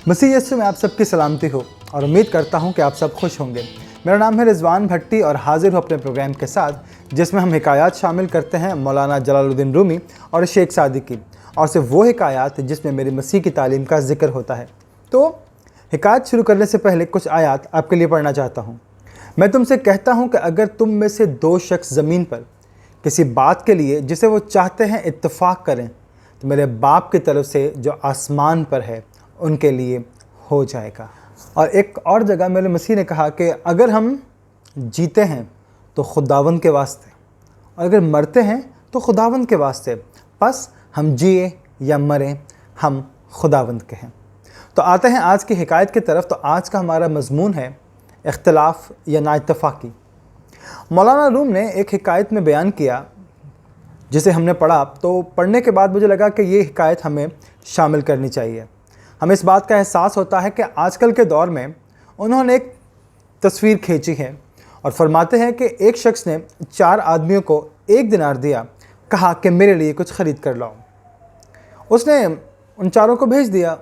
मसीह यीशु में आप सबकी सलामती हो और उम्मीद करता हूं कि आप सब खुश होंगे। मेरा नाम है रिजवान भट्टी और हाजिर हूं अपने प्रोग्राम के साथ जिसमें हम हिकायात शामिल करते हैं मौलाना जलालुद्दीन रूमी और शेख सादी की, और सिर्फ वो हिकायात जिसमें मेरी मसीह की तालीम का जिक्र होता है। तो हिकायत शुरू करने से पहले कुछ आयात आपके लिए पढ़ना चाहता हूँ। मैं तुमसे कहता हूँ कि अगर तुम में से दो शख्स ज़मीन पर किसी बात के लिए जिसे वो चाहते हैं इत्तेफाक करें तो मेरे बाप की तरफ से जो आसमान पर है उनके लिए हो जाएगा। और एक और जगह मेरे मसीह ने कहा कि अगर हम जीते हैं तो खुदावंद के वास्ते और अगर मरते हैं तो खुदावंद के वास्ते, बस हम जिए या मरें हम खुदावंद के हैं। तो आते हैं आज की हिकायत की तरफ। तो आज का हमारा मजमून है इख्तिलाफ या नाइत्तफाकी। मौलाना रूम ने एक हिकायत में बयान किया जिसे हमने पढ़ा, तो पढ़ने के बाद मुझे लगा कि ये हिकायत हमें शामिल करनी चाहिए। हमें इस बात का एहसास होता है कि आजकल के दौर में उन्होंने एक तस्वीर खींची है और फरमाते हैं कि एक शख्स ने 4 आदमियों को 1 दिनार दिया, कहा कि मेरे लिए कुछ ख़रीद कर लाओ। उसने उन चारों को भेज दिया।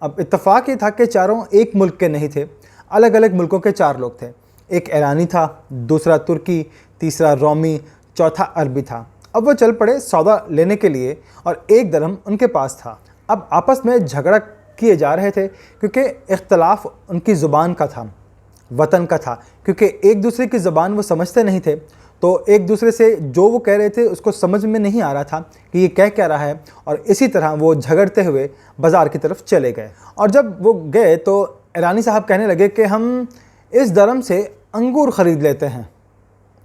अब इत्तफाक ये था कि चारों एक मुल्क के नहीं थे, अलग अलग मुल्कों के 4 लोग थे। एक ईरानी था, दूसरा तुर्की, तीसरा रोमी, चौथा अरबी था। अब वो चल पड़े सौदा लेने के लिए और 1 दरहम उनके पास था। अब आपस में झगड़ा किए जा रहे थे क्योंकि इख्तलाफ उनकी ज़ुबान का था, वतन का था, क्योंकि एक दूसरे की ज़ुबान वो समझते नहीं थे। तो एक दूसरे से जो वो कह रहे थे उसको समझ में नहीं आ रहा था कि ये कह क्या रहा है, और इसी तरह वो झगड़ते हुए बाज़ार की तरफ चले गए। और जब वो गए तो ईरानी साहब कहने लगे कि हम इस दरम से अंगूर ख़रीद लेते हैं।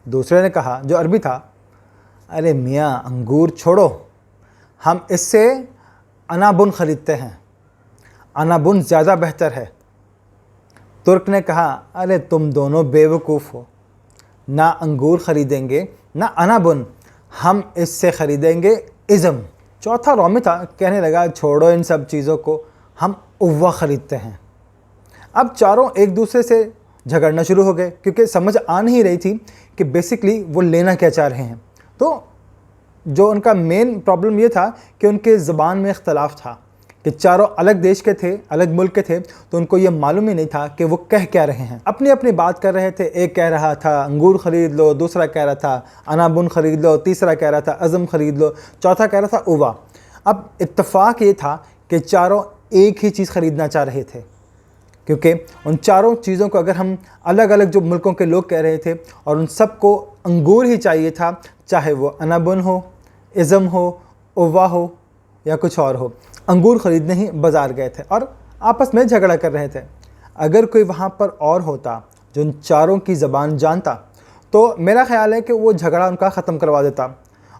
दूसरे ने कहा, जो अरबी था, अरे मियाँ अंगूर छोड़ो, हम इससे अनाबुन ख़रीदते हैं, अनाबुन ज़्यादा बेहतर है। तुर्क ने कहा, अरे तुम दोनों बेवकूफ़ हो, ना अंगूर ख़रीदेंगे ना अनाबुन, हम इससे ख़रीदेंगे इज़म। चौथा रोमी था, कहने लगा, छोड़ो इन सब चीज़ों को, हम उव्वा ख़रीदते हैं। अब चारों एक दूसरे से झगड़ना शुरू हो गए क्योंकि समझ आ नहीं रही थी कि बेसिकली वो लेना क्या चाह रहे हैं। तो जो उनका मेन प्रॉब्लम ये था कि उनके ज़बान में इख्तलाफ था कि चारों अलग देश के थे, अलग मुल्क के थे, तो उनको ये मालूम ही नहीं था कि वो कह क्या रहे हैं। अपनी अपनी बात कर रहे थे। एक कह रहा था अंगूर ख़रीद लो, दूसरा कह रहा था अनाबुन ख़रीद लो, तीसरा कह रहा था अज़म ख़रीद लो, चौथा कह रहा था उवा। अब इत्तफ़ाक़ ये था कि चारों एक ही चीज़ ख़रीदना चाह रहे थे, क्योंकि उन चारों चीज़ों को अगर हम अलग अलग जो मुल्कों के लोग कह रहे थे और उन सब को अंगूर ही चाहिए था, चाहे वो अनाबुन हो, इज़म हो, उवा हो या कुछ और हो, अंगूर ख़रीदने ही बाज़ार गए थे और आपस में झगड़ा कर रहे थे। अगर कोई वहाँ पर और होता जो उन चारों की ज़बान जानता तो मेरा ख़्याल है कि वो झगड़ा उनका ख़त्म करवा देता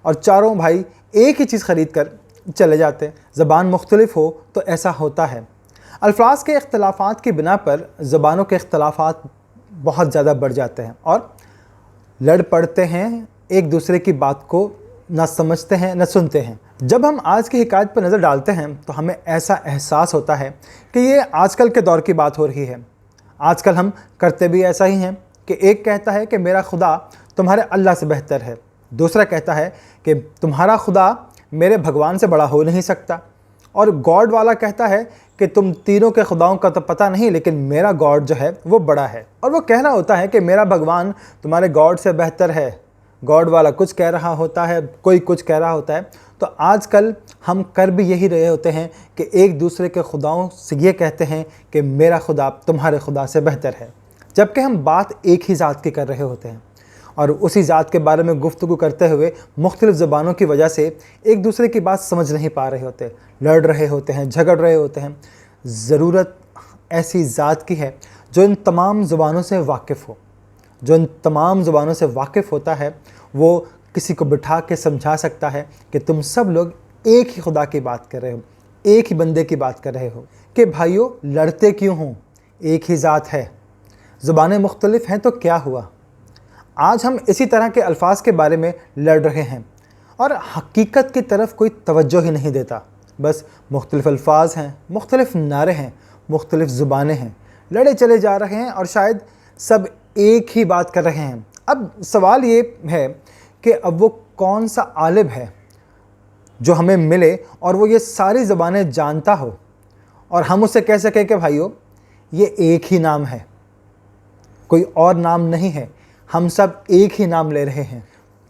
और चारों भाई एक ही चीज़ ख़रीद कर चले जाते। ज़बान मुख्तलिफ हो तो ऐसा होता है। अल्फाज के इख्तलाफात की बिना पर ज़बानों के इख्तलाफात बहुत ज़्यादा बढ़ जाते हैं और लड़ पड़ते हैं, एक दूसरे की बात को ना समझते हैं न सुनते हैं। जब हम आज की हिकायत पर नज़र डालते हैं तो हमें ऐसा एहसास होता है कि ये आजकल के दौर की बात हो रही है। आजकल हम करते भी ऐसा ही हैं कि एक कहता है कि मेरा खुदा तुम्हारे अल्लाह से बेहतर है, दूसरा कहता है कि तुम्हारा खुदा मेरे भगवान से बड़ा हो नहीं सकता, और गॉड वाला कहता है कि तुम तीनों के खुदाओं का तो पता नहीं लेकिन मेरा गॉड जो है वो बड़ा है। और वो कह रहा होता है कि मेरा भगवान तुम्हारे गॉड से बेहतर है। गॉड वाला कुछ कह रहा होता है, कोई कुछ कह रहा होता है। तो आजकल हम कर भी यही रहे होते हैं कि एक दूसरे के खुदाओं से ये कहते हैं कि मेरा खुदा तुम्हारे खुदा से बेहतर है, जबकि हम बात एक ही ज़ात की कर रहे होते हैं और उसी ज़ात के बारे में गुफ्तगू करते हुए मुख्तलिफ़ ज़बानों की वजह से एक दूसरे की बात समझ नहीं पा रहे होते, लड़ रहे होते हैं, झगड़ रहे होते हैं। ज़रूरत ऐसी ज़ात की है जो इन तमाम ज़बानों से वाकिफ़ हो। जो इन तमाम ज़बानों से वाकिफ़ होता है वो किसी को बिठा के समझा सकता है कि तुम सब लोग एक ही खुदा की बात कर रहे हो, एक ही बंदे की बात कर रहे हो, कि भाइयों लड़ते क्यों हो, एक ही ज़ात है, ज़बानें मुख्तलिफ़ हैं तो क्या हुआ। आज हम इसी तरह के अल्फाज के बारे में लड़ रहे हैं और हकीकत की तरफ कोई तवज्जो ही नहीं देता। बस मुख्तलिफ़ अल्फाज हैं, मुख्तलिफ़ नारे हैं, मुख्तलिफ़ ज़ुबानें हैं, लड़े चले जा रहे हैं और शायद सब एक ही बात कर रहे हैं। अब सवाल ये है कि अब वो कौन सा आलिम है जो हमें मिले और वो ये सारी ज़बानें जानता हो और हम उससे कह सकें कि भाइयों ये एक ही नाम है, कोई और नाम नहीं है, हम सब एक ही नाम ले रहे हैं।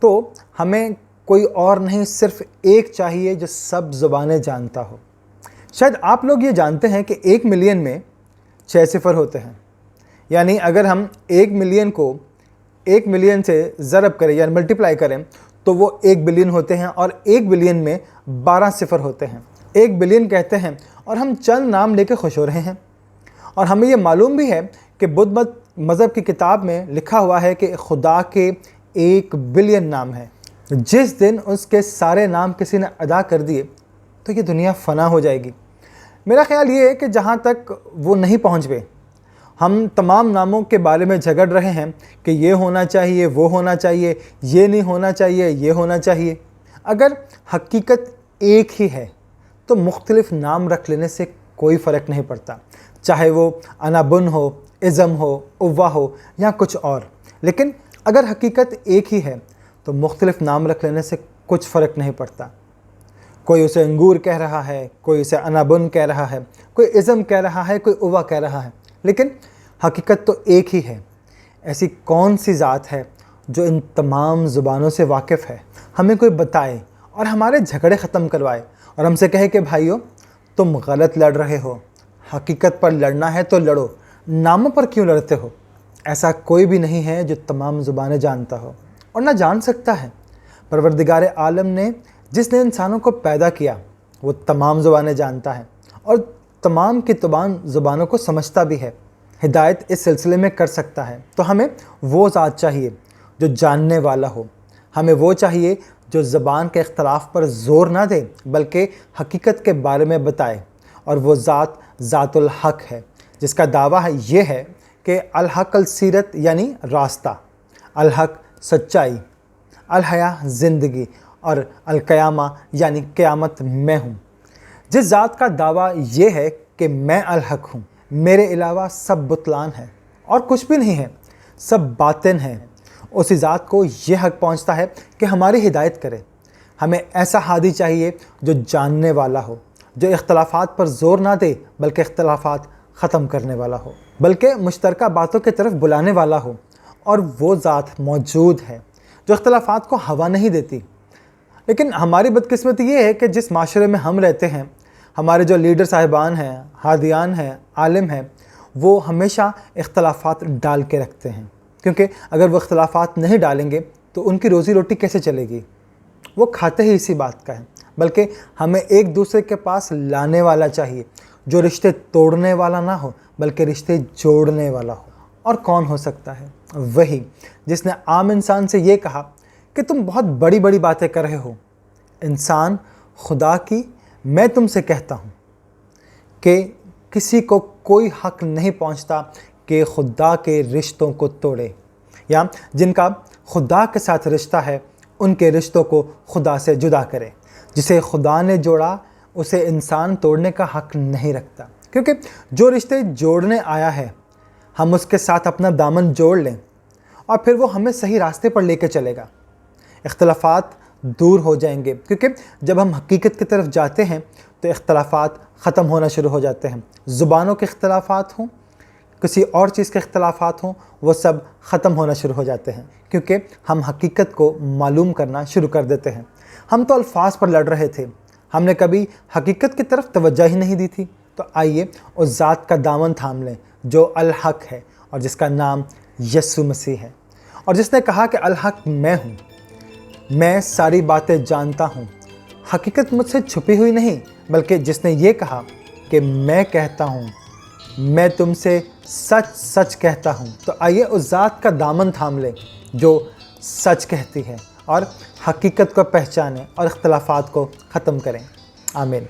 तो हमें कोई और नहीं, सिर्फ एक चाहिए जो सब ज़ुबानें जानता हो। शायद आप लोग ये जानते हैं कि 1 मिलियन में 6 सिफर होते हैं, यानी अगर हम 1 मिलियन को 1 मिलियन से ज़रब करें यानी मल्टीप्लाई करें तो वो 1 बिलियन होते हैं, और 1 बिलियन में 12 सिफर होते हैं। 1 बिलियन कहते हैं और हम चंद नाम लेके खुश हो रहे हैं। और हमें ये मालूम भी है कि बुद्ध मज़हब की किताब में लिखा हुआ है कि खुदा के 1 बिलियन नाम हैं। जिस दिन उसके सारे नाम किसी ने अदा कर दिए तो ये दुनिया फ़ना हो जाएगी। मेरा ख़्याल ये है कि जहाँ तक वो नहीं पहुँच गए, हम तमाम नामों के बारे में झगड़ रहे हैं कि ये होना चाहिए, वो होना चाहिए, ये नहीं होना चाहिए, ये होना चाहिए। अगर हकीकत एक ही है तो मुख्तलिफ नाम रख लेने से कोई फ़र्क नहीं पड़ता, चाहे वो अनाबुन हो, इज़म हो, उव्वा हो या कुछ और। लेकिन अगर हकीकत एक ही है तो मुख्तलिफ नाम रख लेने से कुछ फ़र्क नहीं पड़ता। कोई उसे अंगूर कह रहा है, कोई उसे अनाबुन कह रहा है, कोई इज़म कह रहा है, कोई उव्वा कह रहा है, लेकिन हकीकत तो एक ही है। ऐसी कौन सी ज़ात है जो इन तमाम ज़ुबानों से वाकिफ़ है? हमें कोई बताए और हमारे झगड़े ख़त्म करवाए और हमसे कहे कि भाइयों तुम गलत लड़ रहे हो, हकीकत पर लड़ना है तो लड़ो, नामों पर क्यों लड़ते हो? ऐसा कोई भी नहीं है जो तमाम ज़ुबानें जानता हो और ना जान सकता है। परवरदिगार आलम ने जिसने इंसानों को पैदा किया वो तमाम ज़ुबानें जानता है और तमाम की तमाम ज़ुबानों को समझता भी है, हिदायत इस सिलसिले में कर सकता है। तो हमें वो ज़ात चाहिए जो जानने वाला हो, हमें वो चाहिए जो ज़बान के इख्तलाफ पर ज़ोर ना दे बल्कि हकीकत के बारे में बताए, और वो ज़ात ज़ातुल हक़ है जिसका दावा है ये है कि अल हक़ अल सीरत यानी रास्ता, अल हक़ सच्चाई, अल हया ज़िंदगी और अल क़यामा यानी क़यामत मैं हूँ। जिस ज़ात का दावा ये है कि मैं अल हक़ हूँ, मेरे अलावा सब बुतलान है और कुछ भी नहीं है, सब बातिन है, उसी ज़ात को ये हक़ पहुँचता है कि हमारी हिदायत करे। हमें ऐसा हादी चाहिए जो जानने वाला हो, जो इख्तलाफात पर ज़ोर ना दे बल्कि इख्तलाफात ख़त्म करने वाला हो, बल्कि मुश्तरका बातों की तरफ बुलाने वाला हो। और वो ज़ात मौजूद है जो इख्तलाफात को हवा नहीं देती। लेकिन हमारी बदकिस्मती ये है कि जिस माशरे में हम रहते हैं, हमारे जो लीडर साहिबान हैं, हादियान हैं, आलिम हैं, वो हमेशा इख्तलाफात डाल के रखते हैं, क्योंकि अगर वो इख्तलाफात नहीं डालेंगे तो उनकी रोज़ी रोटी कैसे चलेगी? वो खाते ही इसी बात का है। बल्कि हमें एक दूसरे के पास लाने वाला चाहिए जो रिश्ते तोड़ने वाला ना हो बल्कि रिश्ते जोड़ने वाला हो। और कौन हो सकता है? वही जिसने आम इंसान से ये कहा कि तुम बहुत बड़ी बड़ी बातें कर रहे हो। इंसान खुदा की मैं तुमसे कहता हूँ कि किसी को कोई हक़ नहीं पहुँचता कि खुदा के रिश्तों को तोड़े, या जिनका खुदा के साथ रिश्ता है उनके रिश्तों को खुदा से जुदा करे। जिसे खुदा ने जोड़ा उसे इंसान तोड़ने का हक़ नहीं रखता, क्योंकि जो रिश्ते जोड़ने आया है हम उसके साथ अपना दामन जोड़ लें और फिर वो हमें सही रास्ते पर लेके चलेगा। इख्तलाफात दूर हो जाएंगे, क्योंकि जब हम हकीकत की तरफ जाते हैं तो इख्तलाफात ख़त्म होना शुरू हो जाते हैं। ज़ुबानों के इख्तलाफात हों, किसी और चीज़ के इख्तलाफात हों, वो सब ख़त्म होना शुरू हो जाते हैं, क्योंकि हम हकीकत को मालूम करना शुरू कर देते हैं। हम तो अल्फाज पर लड़ रहे थे, हमने कभी हकीकत की तरफ तवज्जो ही नहीं दी थी। तो आइए उस ज़ात का दामन थाम लें जो अल हक़ है और जिसका नाम यस्सु मसीह है, और जिसने कहा कि अल हक़ मैं हूँ, मैं सारी बातें जानता हूँ, हकीकत मुझसे छुपी हुई नहीं, बल्कि जिसने ये कहा कि मैं कहता हूँ, मैं तुमसे सच सच कहता हूँ। तो आइए उस ज़ात का दामन थाम लें जो सच कहती है और हकीकत को पहचानें और इख्तलाफात को ख़त्म करें। आमीन।